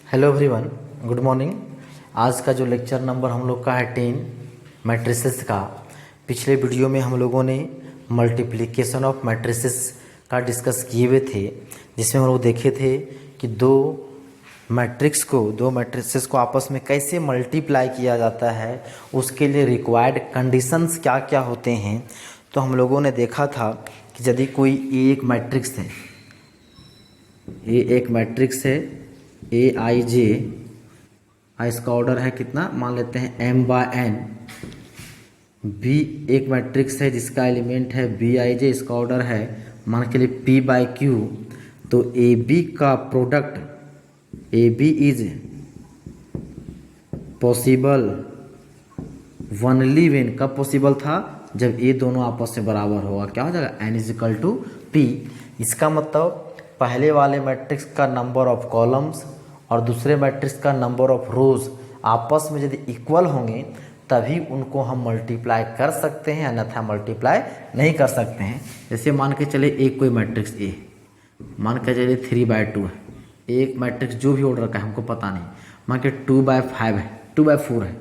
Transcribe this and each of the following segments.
Hello everyone, good morning. आज का जो लेक्चर नंबर हम लोग का है 10 मैट्रिसेस का। पिछले वीडियो में हम लोगों ने मल्टीप्लिकेशन ऑफ मैट्रिसेस का डिस्कस किए हुए थे, जिसमें हम लोग देखे थे कि दो मैट्रिसेस को आपस में कैसे मल्टीप्लाई किया जाता है, उसके लिए रिक्वायर्ड कंडीशंस क्या क्या होते हैं। तो हम लोगों ने देखा था कि यदि कोई एक मैट्रिक्स है, ये एक मैट्रिक्स है ए आई जे, इसका ऑर्डर है कितना, मान लेते हैं एम बाय एन। बी एक मैट्रिक्स है जिसका एलिमेंट है बी आई जे, इसका ऑर्डर है मान के लिए पी बाय क्यू। तो ए बी का product A B is possible only when, कब पॉसिबल था, जब ये दोनों आपस में बराबर होगा। क्या हो जाएगा, N is equal to P. इसका मतलब पहले वाले मैट्रिक्स का नंबर ऑफ कॉलम्स और दूसरे मैट्रिक्स का नंबर ऑफ रोज आपस में यदि इक्वल होंगे तभी उनको हम मल्टीप्लाई कर सकते हैं, अन्यथा मल्टीप्लाई नहीं कर सकते हैं। जैसे मान के चले एक कोई मैट्रिक्स ए, मान के चले 3/2 है, एक मैट्रिक्स जो भी ऑर्डर का है हमको पता नहीं, मान के 2/5 है, 2/4 है।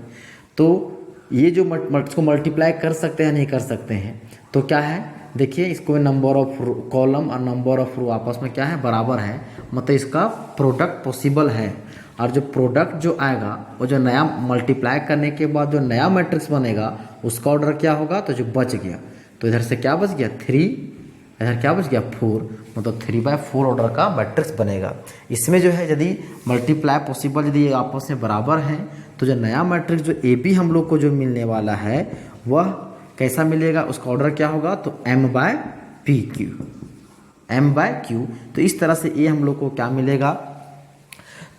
तो ये जो इसको मल्टीप्लाई कर सकते हैं नहीं कर सकते हैं, तो क्या है देखिए, इसको नंबर ऑफ कॉलम और नंबर ऑफ रो आपस में क्या है, बराबर है, मतलब इसका प्रोडक्ट पॉसिबल है। और जो प्रोडक्ट जो आएगा वो जो नया मल्टीप्लाई करने के बाद जो नया मैट्रिक्स बनेगा उसका ऑर्डर क्या होगा, तो जो बच गया, तो इधर से क्या बच गया 3, इधर क्या बच गया 4, मतलब 3/4 ऑर्डर का मैट्रिक्स बनेगा। इसमें जो है यदि मल्टीप्लाई पॉसिबल यदि ये आपस में बराबर हैं, तो जो नया मैट्रिक्स जो ए बी हम लोग को जो मिलने वाला है वह कैसा मिलेगा, उसका ऑर्डर क्या होगा, तो m/p/q, m/q। तो इस तरह से ये हम लोग को क्या मिलेगा,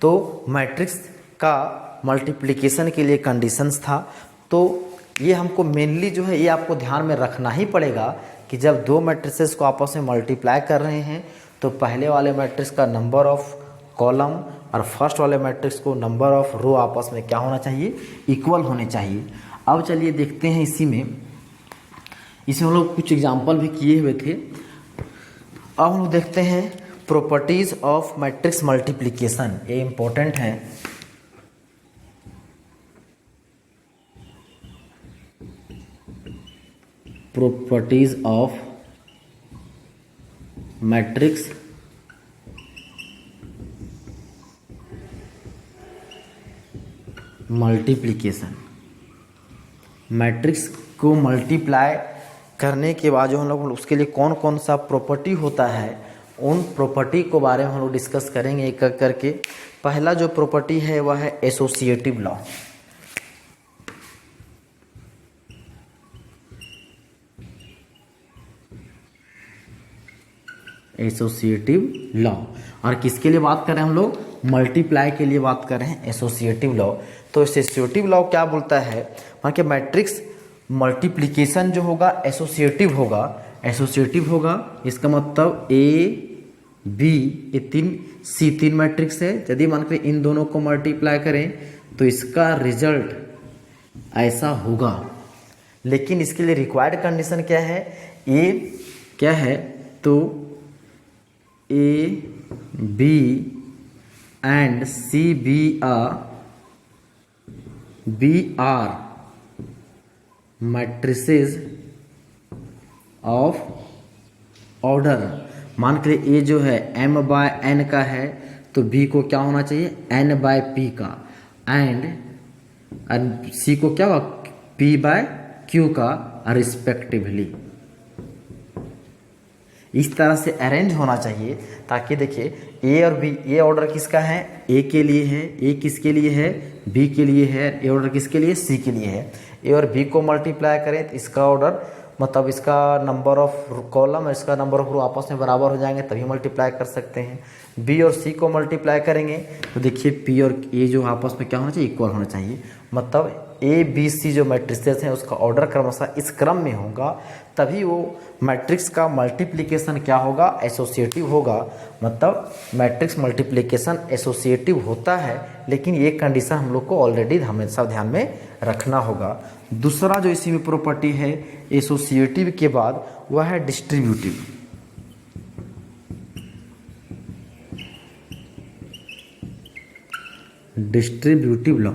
तो मैट्रिक्स का मल्टीप्लिकेशन के लिए कंडीशंस था। तो ये हमको मेनली जो है ये आपको ध्यान में रखना ही पड़ेगा कि जब दो मैट्रिसेस को आपस में मल्टीप्लाई कर रहे हैं तो पहले वाले मैट्रिक्स का नंबर ऑफ कॉलम और फर्स्ट वाले मैट्रिक्स को नंबर ऑफ रो आपस में क्या होना चाहिए, इक्वल होने चाहिए। अब चलिए देखते हैं इसमें हम लोग कुछ एग्जाम्पल भी किए हुए थे। अब हम लोग देखते हैं प्रॉपर्टीज ऑफ मैट्रिक्स मल्टीप्लिकेशन, ये इंपॉर्टेंट है। Properties of matrix multiplication. Matrix को मल्टीप्लाई करने के बाद जो हम लोग उसके लिए कौन कौन सा प्रॉपर्टी होता है, उन प्रॉपर्टी को बारे में हम लोग डिस्कस करेंगे एक एक करके। पहला जो प्रॉपर्टी है वह है एसोसिएटिव लॉ। एसोसिएटिव लॉ, और किसके लिए बात कर रहे हैं हम लोग, मल्टीप्लाई के लिए बात कर रहे हैं, एसोसिएटिव लॉ। तो एसोसिएटिव लॉ क्या बोलता है, मान के मैट्रिक्स मल्टीप्लिकेशन जो होगा एसोसिएटिव होगा। एसोसिएटिव होगा इसका मतलब ए बी ये 3 मैट्रिक्स है, यदि मान के इन दोनों को मल्टीप्लाई करें तो इसका रिजल्ट ऐसा होगा। लेकिन इसके लिए रिक्वायर्ड कंडीशन क्या है, ए क्या है, तो A B and C B are matrices of order. मान के लिए ए जो है m/n का है तो b को क्या होना चाहिए, n/p का, एंड c को क्या होगा, p/q का रिस्पेक्टिवली। इस तरह से अरेंज होना चाहिए ताकि देखिए ए और बी, ये ऑर्डर किसका है, ए के लिए है, ए किसके लिए है, बी के लिए है, ये ऑर्डर किसके लिए, सी के लिए है। ए और बी को मल्टीप्लाई करें तो इसका ऑर्डर मतलब इसका नंबर ऑफ कॉलम और इसका नंबर ऑफ रो आपस में बराबर हो जाएंगे तभी मल्टीप्लाई कर सकते हैं। बी और सी को मल्टीप्लाई करेंगे तो देखिए पी और ए जो आपस में क्या होना चाहिए, इक्वल होना चाहिए। मतलब ए बी सी जो मैट्रिसेस हैं उसका ऑर्डर क्रमशः इस क्रम में होगा, तभी वो मैट्रिक्स का मल्टीप्लिकेशन क्या होगा, एसोसिएटिव होगा। मतलब मैट्रिक्स मल्टीप्लिकेशन एसोसिएटिव होता है, लेकिन ये कंडीशन हम लोग को ऑलरेडी हमेशा ध्यान में रखना होगा। दूसरा जो इसी में प्रॉपर्टी है एसोसिएटिव के बाद वह है डिस्ट्रीब्यूटिव। Distributive law.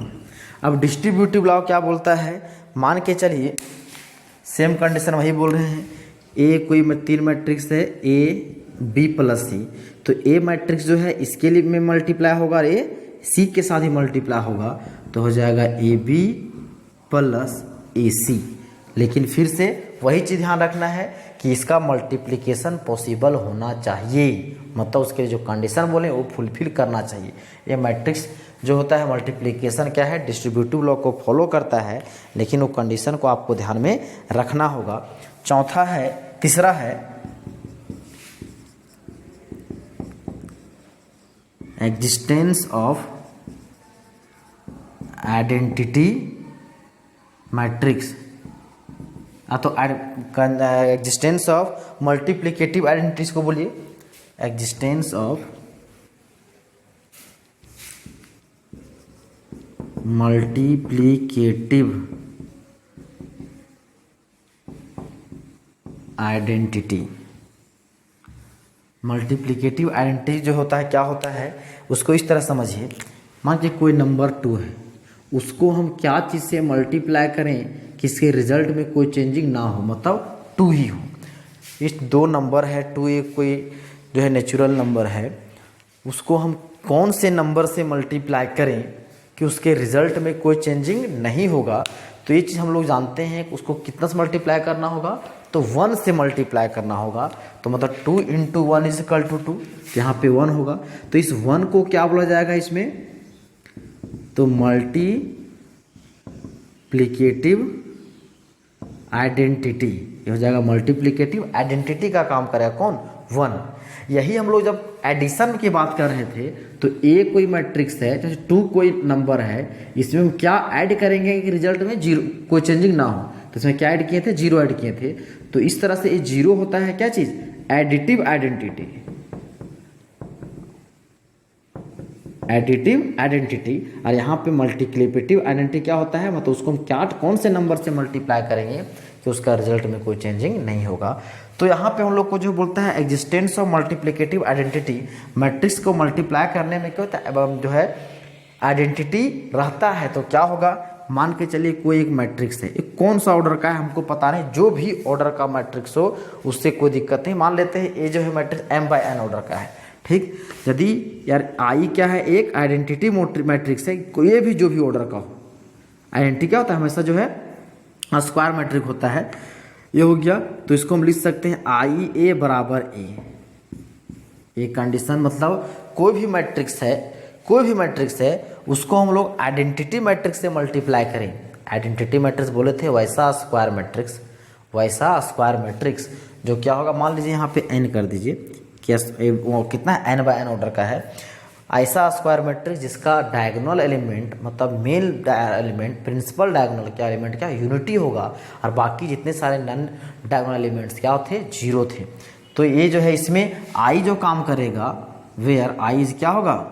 अब डिस्ट्रीब्यूटिव लॉ क्या बोलता है, मान के चलिए सेम कंडीशन वही बोल रहे हैं, ए कोई 3 मैट्रिक्स है ए बी प्लस सी, तो ए मैट्रिक्स जो है इसके लिए में मल्टीप्लाई होगा और ए सी के साथ ही मल्टीप्लाई होगा, तो हो जाएगा ए बी प्लस ए सी। लेकिन फिर से वही चीज़ ध्यान रखना है कि इसका मल्टीप्लिकेशन पॉसिबल होना चाहिए, मतलब उसके लिए जो कंडीशन बोले वो फुलफिल करना चाहिए। ये मैट्रिक्स जो होता है मल्टीप्लिकेशन क्या है, डिस्ट्रीब्यूटिव लॉ को फॉलो करता है, लेकिन वो कंडीशन को आपको ध्यान में रखना होगा। तीसरा है एग्जिस्टेंस ऑफ आइडेंटिटी मैट्रिक्स, तो एग्जिस्टेंस ऑफ मल्टीप्लिकेटिव आइडेंटिटीज को बोलिए, existence of multiplicative identity. Multiplicative identity जो होता है क्या होता है, उसको इस तरह समझिए, मान लीजिए कोई नंबर 2 है, उसको हम क्या चीज़ से मल्टीप्लाई करें कि इसके रिजल्ट में कोई चेंजिंग ना हो, मतलब 2 ही हो। इस 2 नंबर है 2, एक कोई जो है नेचुरल नंबर है, उसको हम कौन से नंबर से मल्टीप्लाई करें कि उसके रिजल्ट में कोई चेंजिंग नहीं होगा, तो ये चीज़ हम लोग जानते हैं। उसको कितना से मल्टीप्लाई करना होगा, तो 1 से मल्टीप्लाई करना होगा, तो मतलब 2 × 1 = 2, यहाँ पे 1 होगा, तो इस 1 को क्या बोला जाएगा इसमें, तो मल्टीप्लिकेटिव आइडेंटिटी, ये हो जाएगा मल्टीप्लिकेटिव आइडेंटिटी का काम करेगा कौन, 1। यही हम लोग जब एडिशन की बात कर रहे थे, तो ए कोई मैट्रिक्स है, जैसे 2 कोई नंबर है, इसमें हम क्या ऐड करेंगे कि रिजल्ट में 0 कोई चेंजिंग ना हो, तो इसमें क्या ऐड किए थे, 0 ऐड किए थे। तो इस तरह से ये 0 होता है क्या चीज़, एडिटिव आइडेंटिटी, एडिटिव आइडेंटिटी। और यहाँ पे मल्टीप्लिकेटिव आइडेंटिटी क्या होता है, मतलब उसको हम क्या कौन से नंबर से मल्टीप्लाई करेंगे कि उसका रिजल्ट में कोई चेंजिंग नहीं होगा। तो यहाँ पे हम लोग को जो बोलता है existence of multiplicative identity, matrix को मल्टीप्लाई करने में क्या होता है, जो है आइडेंटिटी रहता है। तो क्या होगा, मान के चलिए कोई एक मैट्रिक्स है, एक कौन सा ऑर्डर का है हमको पता नहीं, जो भी ऑर्डर का मैट्रिक्स हो उससे कोई दिक्कत नहीं। मान लेते हैं ये जो है मैट्रिक्स m/n ऑर्डर का है, ठीक। यदि यार आई क्या है, एक आइडेंटिटी मैट्रिक्स है, कोई भी जो भी ऑर्डर का हो, आइडेंटिटी क्या होता है हमेशा जो है स्क्वायर मैट्रिक्स होता है, ये हो गया। तो इसको हम लिख सकते हैं आई ए बराबर ए। ये कंडीशन मतलब कोई भी मैट्रिक्स है उसको हम लोग आइडेंटिटी मैट्रिक्स से मल्टीप्लाई करें। आइडेंटिटी मैट्रिक्स बोले थे वैसा स्क्वायर मैट्रिक्स जो क्या होगा, मान लीजिए यहाँ पे n कर दीजिए, वो कितना है, n/n ऑर्डर का है। ऐसा स्क्वायर मैट्रिक्स जिसका डायगोनल एलिमेंट, मतलब मेन एलिमेंट, प्रिंसिपल डायगोनल क्या एलिमेंट क्या यूनिटी होगा, और बाकी जितने सारे नॉन डायगोनल एलिमेंट्स क्या थे, 0 थे। तो ये जो है इसमें आई जो काम करेगा, वेयर आई इज क्या होगा,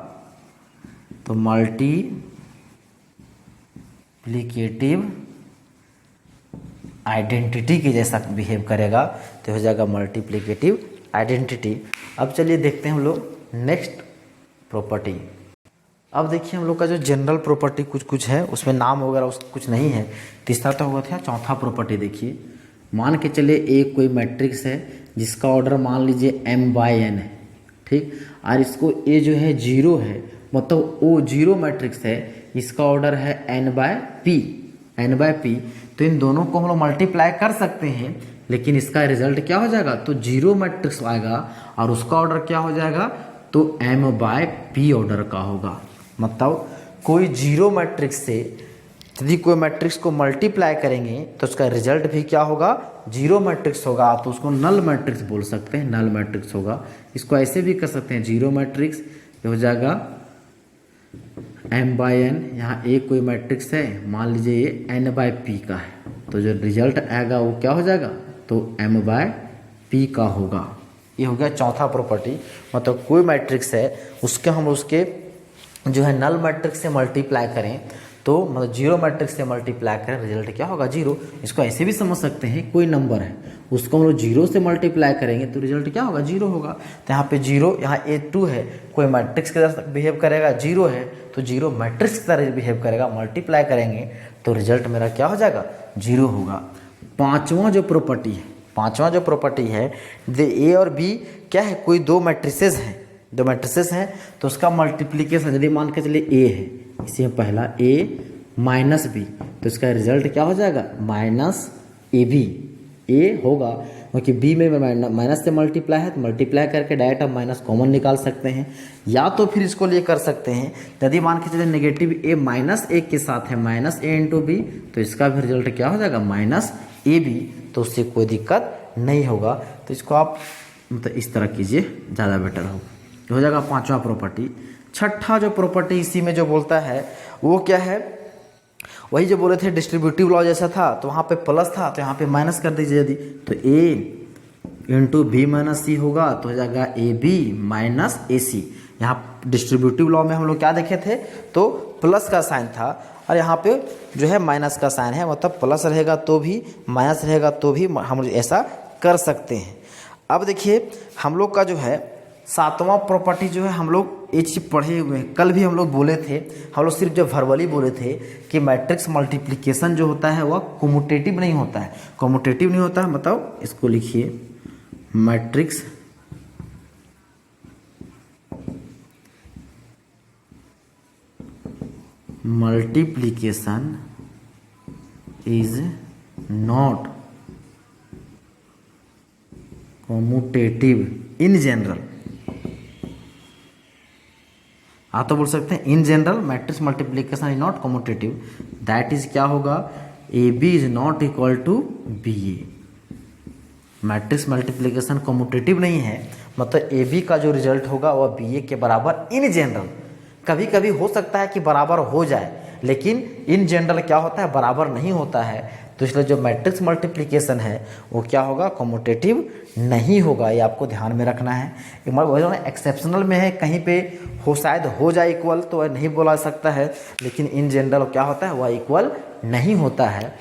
तो मल्टीप्लिकेटिव आइडेंटिटी के जैसा बिहेव करेगा, तो हो जाएगा मल्टीप्लिकेटिव आइडेंटिटी। अब चलिए देखते हैं हम लोग नेक्स्ट प्रॉपर्टी। अब देखिए हम लोग का जो जनरल प्रॉपर्टी कुछ है, उसमें नाम वगैरह कुछ नहीं है। तीसरा तो हुआ था, चौथा प्रॉपर्टी देखिए, मान के चलिए एक कोई मैट्रिक्स है जिसका ऑर्डर मान लीजिए m/n है, ठीक, और इसको ए जो है 0 है, मतलब वो 0 मैट्रिक्स है, इसका ऑर्डर है n/p। तो इन दोनों को हम लोग मल्टीप्लाई कर सकते हैं, लेकिन इसका रिजल्ट क्या हो जाएगा, तो 0 मैट्रिक्स आएगा, और उसका ऑर्डर क्या हो जाएगा, तो m/p ऑर्डर का होगा। मतलब कोई 0 मैट्रिक्स से यदि कोई मैट्रिक्स को मल्टीप्लाई करेंगे तो उसका रिजल्ट भी क्या होगा, 0 मैट्रिक्स होगा। तो उसको नल मैट्रिक्स बोल सकते हैं, नल मैट्रिक्स होगा। इसको ऐसे भी कर सकते हैं, 0 मैट्रिक्स हो जाएगा m/n, यहाँ एक कोई मैट्रिक्स है, मान लीजिए ये n/p का है, तो जो रिजल्ट आएगा वो क्या हो जाएगा, तो m/p का होगा। ये हो गया चौथा प्रॉपर्टी, मतलब कोई मैट्रिक्स है उसके हम उसके जो है नल मैट्रिक्स से मल्टीप्लाई करें तो मतलब जीरो मैट्रिक्स से मल्टीप्लाई करें रिजल्ट क्या होगा जीरो। इसको ऐसे भी समझ सकते हैं, कोई नंबर है उसको हम लोग जीरो से मल्टीप्लाई करेंगे तो रिजल्ट क्या होगा जीरो होगा। तो यहाँ पे जीरो, यहाँ A2 है, कोई मैट्रिक्स की तरह बिहेव करेगा, जीरो है तो जीरो मैट्रिक्स की तरह बिहेव करेगा, मल्टीप्लाई करेंगे तो रिजल्ट मेरा क्या हो जाएगा जीरो होगा। पांचवा जो प्रॉपर्टी है ए और बी क्या है, कोई दो मैट्रिसेस हैं तो उसका मल्टीप्लीकेशन यदि मान के चलिए ए है, इसी में पहला ए माइनस बी तो इसका रिजल्ट क्या हो जाएगा माइनस ए बी। ए होगा क्योंकि बी में माइनस से मल्टीप्लाई है तो मल्टीप्लाई करके डायरेक्ट हम माइनस कॉमन निकाल सकते हैं, या तो फिर इसको लिए कर सकते हैं यदि मान के चलिए नेगेटिव ए माइनस ए के साथ है माइनस ए इंटू बी तो इसका भी रिजल्ट क्या हो जाएगा माइनस ए बी, तो उससे कोई दिक्कत नहीं होगा। तो इसको आप मतलब इस तरह कीजिए, ज़्यादा बेटर हो जाएगा पांचवा प्रॉपर्टी। छठा जो प्रॉपर्टी इसी में जो बोलता है वो क्या है, वही जो बोले थे डिस्ट्रीब्यूटिव लॉ जैसा था, तो वहाँ पे प्लस था तो यहाँ पे माइनस कर दीजिए यदि, तो ए इंटू बी माइनस सी होगा तो हो जाएगा ए बी माइनस ए सी। यहाँ डिस्ट्रीब्यूटिव लॉ में हम लोग क्या देखे थे, तो प्लस का साइन था और यहाँ पे जो है माइनस का साइन है, मतलब प्लस रहेगा तो भी माइनस रहेगा तो भी हम ऐसा कर सकते हैं। अब देखिए हम लोग का जो है सातवां प्रॉपर्टी जो है हम लोग ये चीज़ पढ़े हुए हैं, कल भी हम लोग बोले थे, हम लोग सिर्फ जो वर्बली बोले थे कि मैट्रिक्स मल्टीप्लिकेशन जो होता है वह कम्यूटेटिव नहीं होता है। कम्यूटेटिव नहीं होता है मतलब इसको लिखिए, matrix multiplication is not commutative in general. आप तो बोल सकते हैं in general matrix multiplication is not commutative, that is क्या होगा A B is not equal to B A. Matrix multiplication commutative नहीं है, मतलब ए बी का जो रिजल्ट होगा वह बी ए के बराबर इन जनरल। कभी कभी हो सकता है कि बराबर हो जाए, लेकिन इन जनरल क्या होता है बराबर नहीं होता है, तो इसलिए जो मैट्रिक्स मल्टीप्लिकेशन है वो क्या होगा कम्यूटेटिव नहीं होगा, ये आपको ध्यान में रखना है। एक्सेप्शनल में है, कहीं पे हो शायद हो जाए इक्वल तो वह नहीं बोला सकता है, लेकिन इन जनरल क्या होता है वह इक्वल नहीं होता है।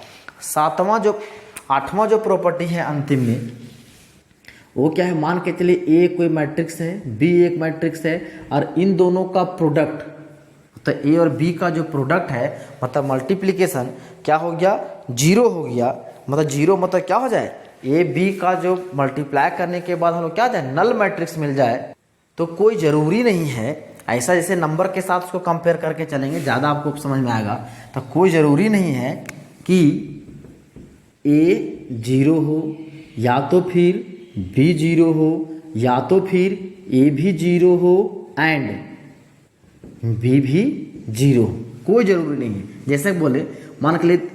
आठवां जो प्रॉपर्टी है अंतिम में वो क्या है, मान के चलिए ए कोई मैट्रिक्स है, बी एक मैट्रिक्स है और इन दोनों का प्रोडक्ट, तो ए और बी का जो प्रोडक्ट है मतलब मल्टीप्लिकेशन क्या हो गया जीरो हो गया। मतलब जीरो मतलब क्या हो जाए, ए बी का जो मल्टीप्लाई करने के बाद हम लोग क्या जाए नल मैट्रिक्स मिल जाए, तो कोई ज़रूरी नहीं है ऐसा, जैसे नंबर के साथ उसको कंपेयर करके चलेंगे ज़्यादा आपको समझ में आएगा। तो कोई ज़रूरी नहीं है कि ए जीरो हो या तो फिर बी जीरो हो या तो फिर ए भी जीरो हो एंड बी भी जीरो, कोई ज़रूरी नहीं है। जैसे बोले मान के लिए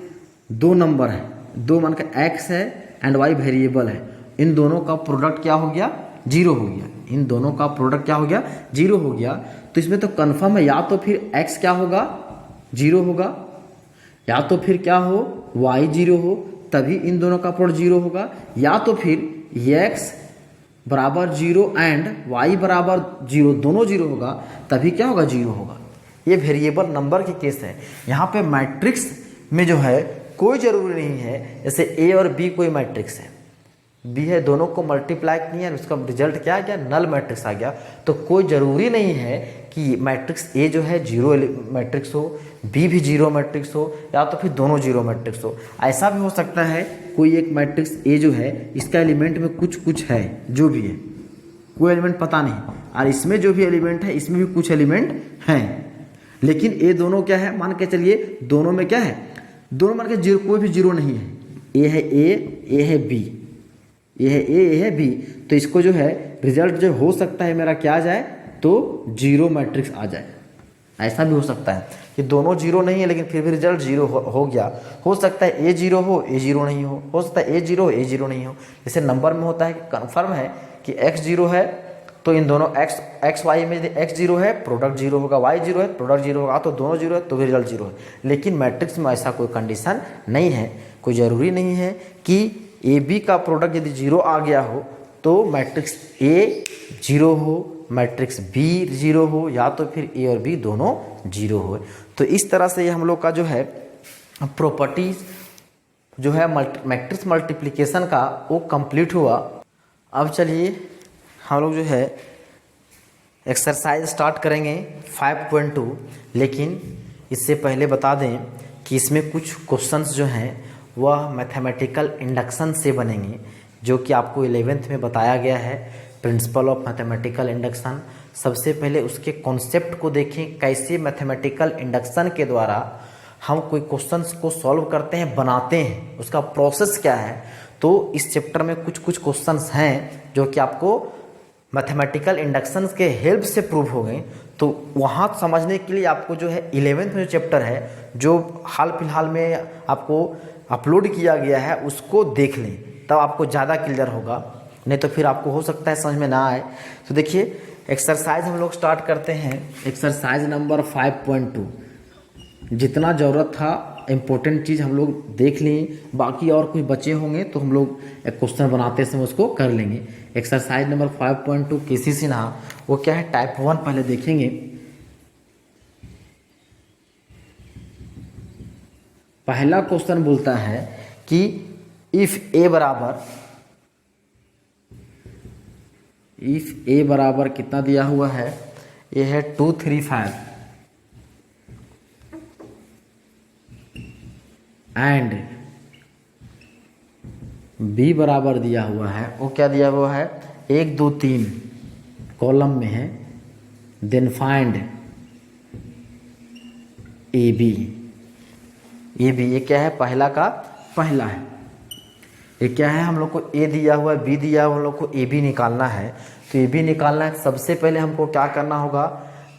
दो नंबर है, दो मान के एक्स है एंड वाई वेरिएबल है, इन दोनों का प्रोडक्ट क्या हो गया जीरो हो गया, इन दोनों का प्रोडक्ट क्या हो गया जीरो हो गया। तो इसमें तो कन्फर्म है या तो फिर एक्स क्या होगा जीरो होगा या तो फिर क्या हो वाई जीरो हो, तभी इन दोनों का प्रोडक्ट जीरो होगा, या तो फिर एक्स बराबर जीरो एंड वाई बराबर जीरो दोनों जीरो होगा तभी क्या होगा जीरो होगा। ये वेरिएबल नंबर की केस है। यहाँ पे मैट्रिक्स में जो है कोई ज़रूरी नहीं है, जैसे ए और बी कोई मैट्रिक्स है, बी है, दोनों को मल्टीप्लाई किया उसका रिजल्ट क्या आ गया नल मैट्रिक्स आ गया, तो कोई ज़रूरी नहीं है कि मैट्रिक्स ए जो है जीरो मैट्रिक्स हो, बी भी जीरो मैट्रिक्स हो या तो फिर दोनों जीरो मैट्रिक्स हो। ऐसा भी हो सकता है कोई एक मैट्रिक्स ए जो है इसका एलिमेंट में कुछ है, जो भी है कोई एलिमेंट पता नहीं, और इसमें जो भी एलिमेंट है इसमें भी कुछ एलिमेंट हैं, लेकिन ए दोनों क्या है मान के चलिए दोनों में क्या है, दोनों मान के जीरो, कोई भी जीरो नहीं है, ए है ए है बी, ये है ए है बी, तो इसको जो है रिजल्ट जो हो सकता है मेरा क्या आ जाए तो जीरो मैट्रिक्स आ जाए। ऐसा भी हो सकता है कि दोनों जीरो नहीं है लेकिन फिर भी रिजल्ट जीरो हो गया। हो सकता है ए जीरो हो ए जीरो नहीं हो सकता है ए जीरो हो ए जीरो नहीं हो। जैसे नंबर में होता है कि कन्फर्म है कि एक्स जीरो है तो इन दोनों एक्स वाई में यदि एक्स जीरो है प्रोडक्ट जीरो होगा, वाई जीरो है प्रोडक्ट जीरो होगा, तो दोनों जीरो है तो भी रिजल्ट जीरो है। लेकिन मैट्रिक्स में ऐसा कोई कंडीशन नहीं है, कोई ज़रूरी नहीं है कि ए बी का प्रोडक्ट यदि जीरो आ गया हो तो मैट्रिक्स ए जीरो हो, मैट्रिक्स बी जीरो हो, या तो फिर ए और बी दोनों जीरो हो। तो इस तरह से ये हम लोग का जो है प्रॉपर्टीज जो है मैट्रिक्स मल्टीप्लिकेशन का वो कंप्लीट हुआ। अब चलिए हम लोग जो है एक्सरसाइज स्टार्ट करेंगे 5.2, लेकिन इससे पहले बता दें कि इसमें कुछ क्वेश्चंस जो हैं वह मैथमेटिकल इंडक्शन से बनेंगे, जो कि आपको 11th में बताया गया है प्रिंसिपल ऑफ मैथमेटिकल इंडक्शन। सबसे पहले उसके कॉन्सेप्ट को देखें, कैसे मैथमेटिकल इंडक्शन के द्वारा हम कोई क्वेश्चंस को सॉल्व करते हैं, बनाते हैं, उसका प्रोसेस क्या है। तो इस चैप्टर में कुछ कुछ क्वेश्चंस हैं जो कि आपको मैथमेटिकल इंडक्शन के हेल्प से प्रूव हो गए। तो वहाँ समझने के लिए आपको जो है 11th में जो चैप्टर है, जो हाल फिलहाल में आपको अपलोड किया गया है, उसको देख लें, तब आपको ज़्यादा क्लियर होगा, नहीं तो फिर आपको हो सकता है समझ में ना आए। तो देखिए एक्सरसाइज हम लोग स्टार्ट करते हैं। एक्सरसाइज नंबर 5.2, जितना ज़रूरत था इम्पोर्टेंट चीज़ हम लोग देख लें, बाकी और कुछ बचे होंगे तो हम लोग एक क्वेश्चन बनाते समय उसको कर लेंगे। एक्सरसाइज नंबर 5.2 केसी सिन्हा, वो क्या है टाइप 1 पहले देखेंगे। पहला क्वेश्चन बोलता है कि इफ ए बराबर कितना दिया हुआ है, ये है 235 एंड बी बराबर दिया हुआ है, वो क्या दिया हुआ है 1 2 3 कॉलम में है, देन फाइंड ए बी। ये क्या है, पहला का पहला है। ये क्या है, हम लोग को ए दिया हुआ है, बी दिया हुआ, हम लोग को ए बी निकालना है। तो ए बी निकालना है, सबसे पहले हमको क्या करना होगा,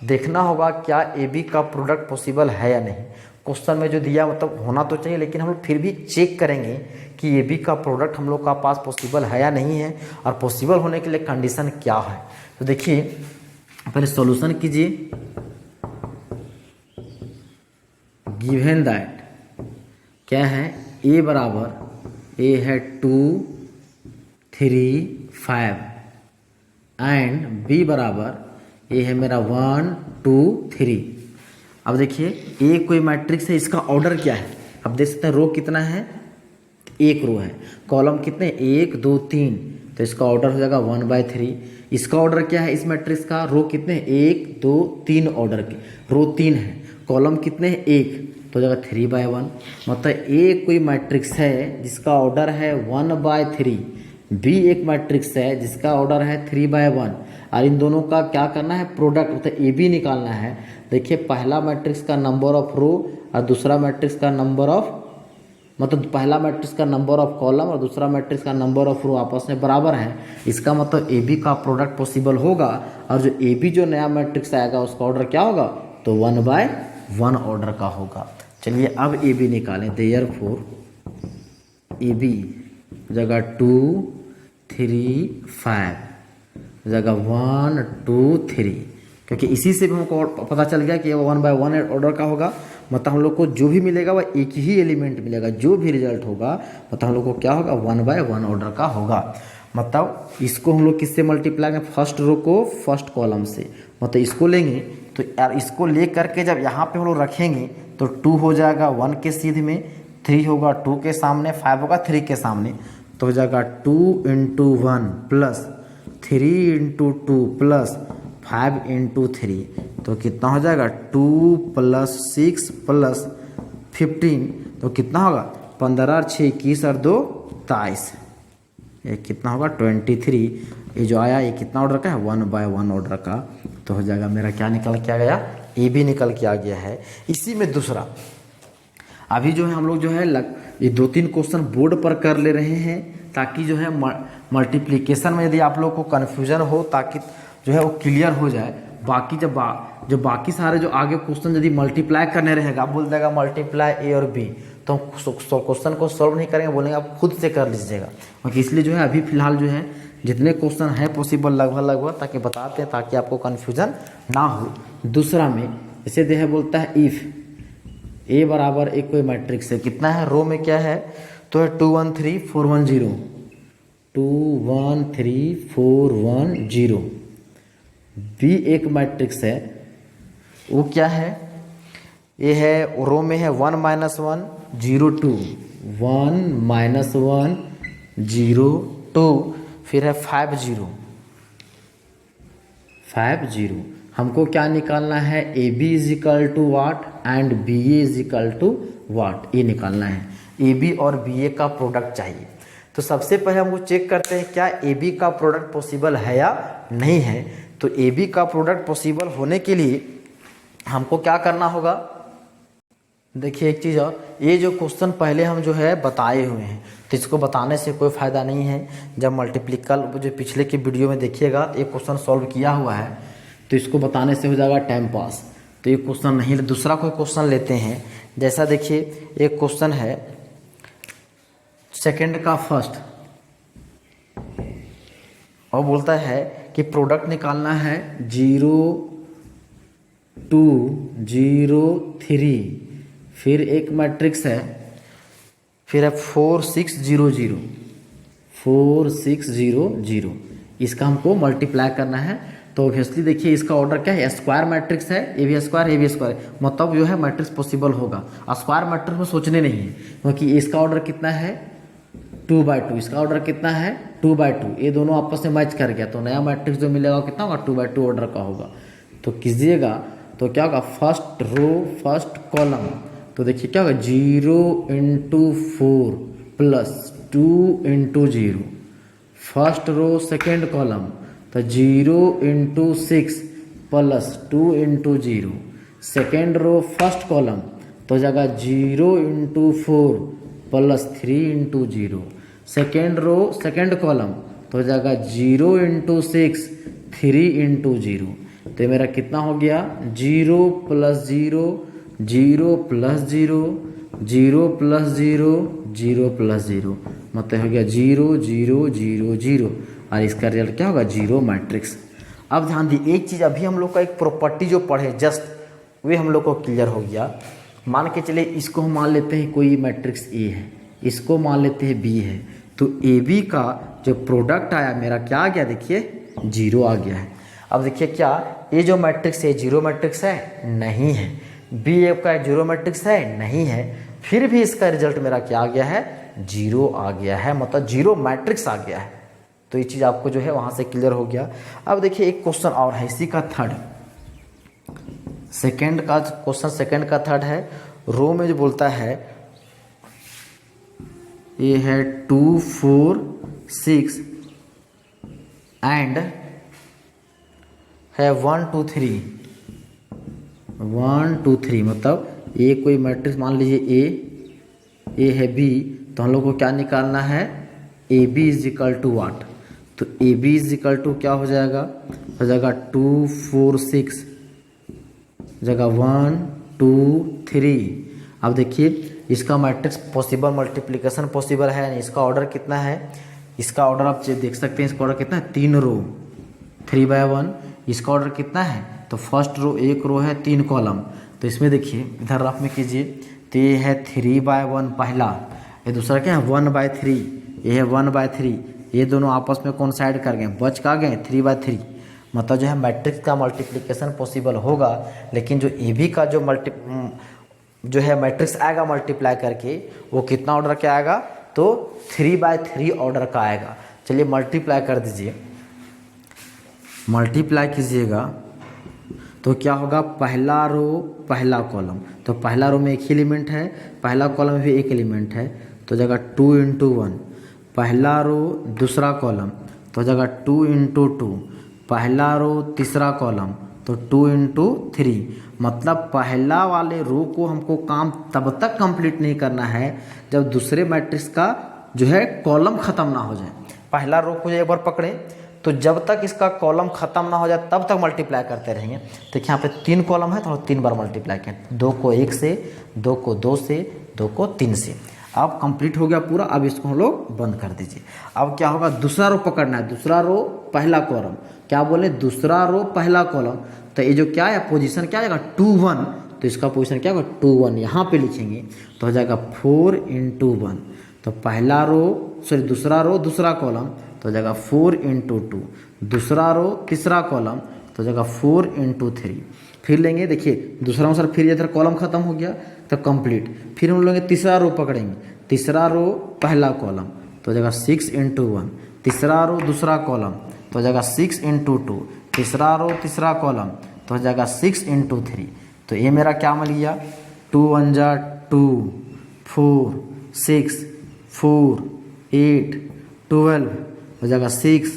देखना होगा क्या ए बी का प्रोडक्ट पॉसिबल है या नहीं। क्वेश्चन में जो दिया मतलब होना तो चाहिए, लेकिन हम लोग फिर भी चेक करेंगे कि ए बी का प्रोडक्ट हम लोग का पास पॉसिबल है या नहीं है, और पॉसिबल होने के लिए कंडीशन क्या है। तो देखिए पहले सॉल्यूशन कीजिए। गिवन दैट क्या है, ए बराबर ए है 2 3 5 एंड बी बराबर ए है मेरा 1 2 3। अब देखिए ए कोई मैट्रिक्स है, इसका ऑर्डर क्या है, अब देख सकते हैं रो कितना है, एक रो है, कॉलम कितने 1 2 3, तो इसका ऑर्डर हो जाएगा 1/3। इसका ऑर्डर क्या है इस मैट्रिक्स का, रो कितने 1 2 3 ऑर्डर के, रो 3 है, कॉलम कितने 1, तो हो जाएगा 3/1। मतलब ए कोई मैट्रिक्स है जिसका ऑर्डर है 1/3, बी एक मैट्रिक्स है जिसका ऑर्डर है 3/1, और इन दोनों का क्या करना है, प्रोडक्ट मतलब ए बी निकालना है। देखिए पहला मैट्रिक्स का नंबर ऑफ रो और दूसरा मैट्रिक्स का नंबर ऑफ, मतलब पहला मैट्रिक्स का नंबर ऑफ कॉलम और दूसरा मैट्रिक्स का नंबर ऑफ रो आपस में बराबर है। इसका मतलब ए बी का प्रोडक्ट पॉसिबल होगा, और जो ए बी जो नया मैट्रिक्स आएगा उसका ऑर्डर क्या होगा, तो 1/1 ऑर्डर का होगा। चलिए अब ए बी निकालें। देयरफॉर ए बी जगह 2 3 5 जगह 1 2 3, क्योंकि इसी से भी हमको पता चल गया कि वो 1/1 ऑर्डर का होगा। मतलब हम लोग को जो भी मिलेगा वह एक ही एलिमेंट मिलेगा, जो भी रिजल्ट होगा मतलब हम लोग को क्या होगा 1/1 ऑर्डर का होगा। मतलब इसको हम लोग किससे मल्टीप्लाई करें, फर्स्ट रो को फर्स्ट कॉलम से, मतलब इसको लेंगे तो यार इसको ले करके जब यहाँ पे हम लोग रखेंगे तो 2 हो जाएगा 1 के सीध में, 3 होगा 2 के सामने, 5 होगा 3 के सामने, तो हो जाएगा 2 × 1 प्लस 3 × 2 प्लस 5 × 3, तो कितना हो जाएगा 2 + 6 + 15, तो कितना होगा 15 और 6 21 और 2 23, ये कितना होगा 23। ये जो आया ये कितना ऑर्डर का है 1/1 ऑर्डर का, तो हो जाएगा मेरा क्या निकल के आ गया, ए बी निकल के आ गया है। इसी में दूसरा अभी जो है हम लोग जो है ये 2-3 क्वेश्चन बोर्ड पर कर ले रहे हैं, ताकि जो है मल्टीप्लिकेशन में यदि आप लोग को कन्फ्यूजन हो ताकि जो है वो क्लियर हो जाए। बाकी जो बाकी सारे जो आगे क्वेश्चन यदि मल्टीप्लाई करने रहेगा, आप बोल देगा मल्टीप्लाई ए और बी, तो क्वेश्चन को सॉल्व नहीं करेंगे, बोलेंगे आप खुद से कर लीजिएगा। क्योंकि इसलिए जो है अभी फिलहाल जो है जितने क्वेश्चन है पॉसिबल लगभग ताकि बताते हैं, ताकि आपको कन्फ्यूजन ना हो। दूसरा में इसे दे है बोलता है इफ ए बराबर एक कोई मैट्रिक्स है, कितना है रो में क्या है, तो है 2 1 3 4 1 0, 2 1 3 4 1 0। बी एक मैट्रिक्स है, वो क्या है ये है रो में है 1 - 1 0 2, 1 - 1 0 2, फिर है 5 0 5 0। हमको क्या निकालना है, A B is equal to what and B A is equal to what, ये निकालना है। ए बी और बी ए का प्रोडक्ट चाहिए। तो सबसे पहले हमको चेक करते हैं क्या ए बी का प्रोडक्ट पॉसिबल है या नहीं है। तो ए बी का प्रोडक्ट पॉसिबल होने के लिए हमको क्या करना होगा, देखिए एक चीज़ और, ये जो क्वेश्चन पहले हम जो है बताए हुए हैं, तो इसको बताने से कोई फ़ायदा नहीं है। जब मल्टीप्लिकल जो पिछले के वीडियो में देखिएगा एक क्वेश्चन सॉल्व किया हुआ है, तो इसको बताने से हो जाएगा टाइम पास। तो ये क्वेश्चन नहीं, दूसरा कोई क्वेश्चन लेते हैं। जैसा देखिए एक क्वेश्चन है सेकंड का फर्स्ट, और बोलता है कि प्रोडक्ट निकालना है 0 2 0 3, फिर एक मैट्रिक्स है, फिर है 4 6 0 0 4 6 0 0। इसका हमको मल्टीप्लाई करना है। तो ऑब्वियसली देखिए इसका ऑर्डर क्या है, स्क्वायर मैट्रिक्स है, A B square A B square, मतलब जो है मैट्रिक्स पॉसिबल होगा। स्क्वायर मैट्रिक्स में सोचने नहीं है, क्योंकि इसका ऑर्डर कितना है 2/2, इसका ऑर्डर कितना है 2/2, ये दोनों आपस में मैच कर गया, तो नया मैट्रिक्स जो मिलेगा कितना होगा 2/2 ऑर्डर का होगा। तो कीजिएगा तो क्या होगा, फर्स्ट रो फर्स्ट कॉलम, तो देखिए क्या होगा 0 × 4 plus 2 × 0, first row second column, तो 0 × 6 plus 2 × 0, second row first column, तो जगह 0 × 4 plus 3 × 0, second row second column, तो जगह 0 × 6 3 × 0। तो ये मेरा कितना हो गया 0 + 0 0 + 0 0 + 0 0 + 0, मतलब हो गया 0 0 0 0, और इसका रिजल्ट क्या होगा 0 मैट्रिक्स। अब ध्यान दी एक चीज़, अभी हम लोग का एक प्रॉपर्टी जो पढ़े जस्ट वे हम लोग को क्लियर हो गया। मान के चले इसको हम मान लेते हैं कोई मैट्रिक्स ए है, इसको मान लेते हैं बी है, तो ए बी का जो प्रोडक्ट आया मेरा क्या आ गया, देखिए 0 आ गया है। अब देखिए क्या ये जो मैट्रिक्स है 0 मैट्रिक्स है, नहीं है। बी ए का 0 मैट्रिक्स है, नहीं है। फिर भी इसका रिजल्ट मेरा क्या आ गया है 0 आ गया है, मतलब 0 मैट्रिक्स आ गया है। तो ये चीज़ आपको जो है वहाँ से क्लियर हो गया। अब देखिए एक क्वेश्चन और है इसी का थर्ड, सेकेंड का क्वेश्चन सेकेंड का थर्ड है। रो में जो बोलता है ये है 2 4 6 एंड है 1 2 3 1 2 3, मतलब ये कोई मैट्रिक्स मान लीजिए ए है बी, तो हम लोग को क्या निकालना है A B is equal to what. तो A B is equal to क्या हो जाएगा 2 4 6 जगह 1 2 3। अब देखिए इसका मैट्रिक्स पॉसिबल मल्टीप्लिकेशन पॉसिबल है, इसका ऑर्डर कितना है, इसका ऑर्डर आप देख सकते हैं, इसका ऑर्डर कितना है 3 रो 3/1। इसका ऑर्डर कितना है, तो फर्स्ट रो एक रो है 3 कॉलम, तो इसमें देखिए इधर रफ में कीजिए, तो ये है 3/1 पहला, ये दूसरा क्या है 1/3, ये है 1/3, ये दोनों आपस में कौन साइड कर गए, बच का गए 3/3, मतलब जो है मैट्रिक्स का मल्टीप्लिकेशन पॉसिबल होगा। लेकिन जो ए बी का जो है मैट्रिक्स आएगा मल्टीप्लाई करके, वो कितना ऑर्डर का आएगा, तो 3/3 ऑर्डर का आएगा। चलिए मल्टीप्लाई कर दीजिए, मल्टीप्लाई कीजिएगा तो क्या होगा, पहला रो पहला कॉलम, तो पहला रो में एक ही एलिमेंट है, पहला कॉलम में भी एक एलिमेंट है, तो जगह 2 × 1, पहला रो दूसरा कॉलम, तो जगह 2 × 2, पहला रो तीसरा कॉलम, तो 2 × 3, मतलब पहला वाले रो को हमको काम तब तक कंप्लीट नहीं करना है जब दूसरे मैट्रिक्स का जो है कॉलम ख़त्म ना हो जाए। पहला रो को एक बार पकड़े तो जब तक इसका कॉलम ख़त्म ना हो जाए तब तक मल्टीप्लाई करते रहेंगे। देखिए यहाँ पे 3 कॉलम है तो 3 बार मल्टीप्लाई करें, 2 को 1 से, 2 को 2 से, 2 को 3 से। अब कंप्लीट हो गया पूरा। अब इसको हम लोग बंद कर दीजिए। अब क्या होगा, दूसरा रो पकड़ना है, दूसरा रो पहला कॉलम, क्या बोले दूसरा रो पहला कॉलम, तो ये जो क्या है पोजीशन क्या आएगा 2 1, तो इसका पोजीशन क्या होगा 2 1, यहाँ पे लिखेंगे तो हो जाएगा 4 × 1, तो पहला रो सॉरी दूसरा रो दूसरा कॉलम तो हो जाएगा 4 × 2, दूसरा रो तीसरा कॉलम तो हो जाएगा 4 इंटू 3। फिर लेंगे, देखिए दूसरा आंसर, फिर इधर कॉलम खत्म हो गया तो कंप्लीट। फिर हम लेंगे तीसरा रो पकड़ेंगे, तीसरा रो पहला कॉलम तो हो जाएगा 6 इंटू 1, तीसरा रो दूसरा कॉलम तो हो जाएगा 6 इंटू 2, तीसरा रो तीसरा कॉलम तो हो जाएगा 6 इंटू 3। तो ये मेरा क्या मिल गया, 2 1 जा 2, 4 6 4 8 12 हो जाएगा 6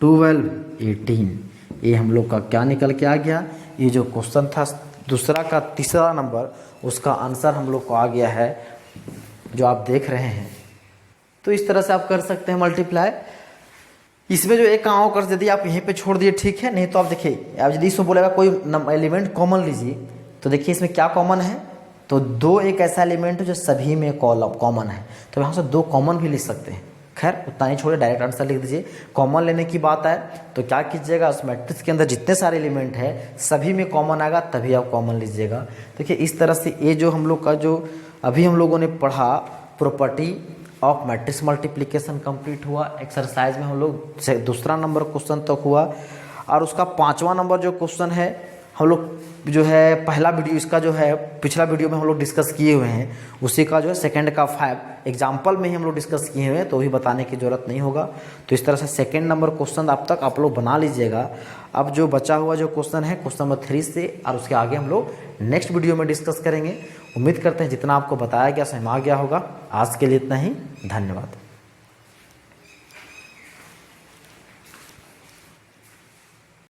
12 18। ये हम लोग का क्या निकल के आ गया, ये जो क्वेश्चन था दूसरा का तीसरा नंबर, उसका आंसर हम लोग को आ गया है जो आप देख रहे हैं। तो इस तरह से आप कर सकते हैं मल्टीप्लाई। इसमें जो एक काम कर, यदि आप यहीं पे छोड़ दिए ठीक है, नहीं तो आप देखिए, आप यदि इसमें बोलेगा कोई एलिमेंट कॉमन लीजिए, तो देखिए इसमें क्या कॉमन है, तो 2 एक ऐसा एलिमेंट है जो सभी में कॉमन है, तो यहाँ से 2 कॉमन भी लिख सकते हैं। खैर उतना ही छोड़े, डायरेक्ट आंसर लिख दीजिए। कॉमन लेने की बात है तो क्या कीजिएगा, उस मैट्रिक्स के अंदर जितने सारे एलिमेंट है सभी में कॉमन आएगा, तभी आप कॉमन लीजिएगा। देखिए इस तरह से ये जो हम लोग का जो अभी हम लोगों ने पढ़ा property of matrix multiplication complete हुआ। एक्सरसाइज में हम लोग से दूसरा नंबर क्वेश्चन तक हुआ, और उसका 5वां नंबर जो क्वेश्चन है हम लोग जो है पहला वीडियो इसका जो है पिछला वीडियो में हम लोग डिस्कस किए हुए हैं, उसी का जो है सेकंड का 5 एग्जाम्पल में ही हम लोग डिस्कस किए हुए हैं, तो भी बताने की ज़रूरत नहीं होगा। तो इस तरह से सेकंड नंबर क्वेश्चन अब तक आप लोग बना लीजिएगा। अब जो बचा हुआ जो क्वेश्चन है क्वेश्चन नंबर 3 से और उसके आगे हम लोग नेक्स्ट वीडियो में डिस्कस करेंगे। उम्मीद करते हैं जितना आपको बताया गया समझ में आ गया होगा। आज के लिए इतना ही, धन्यवाद।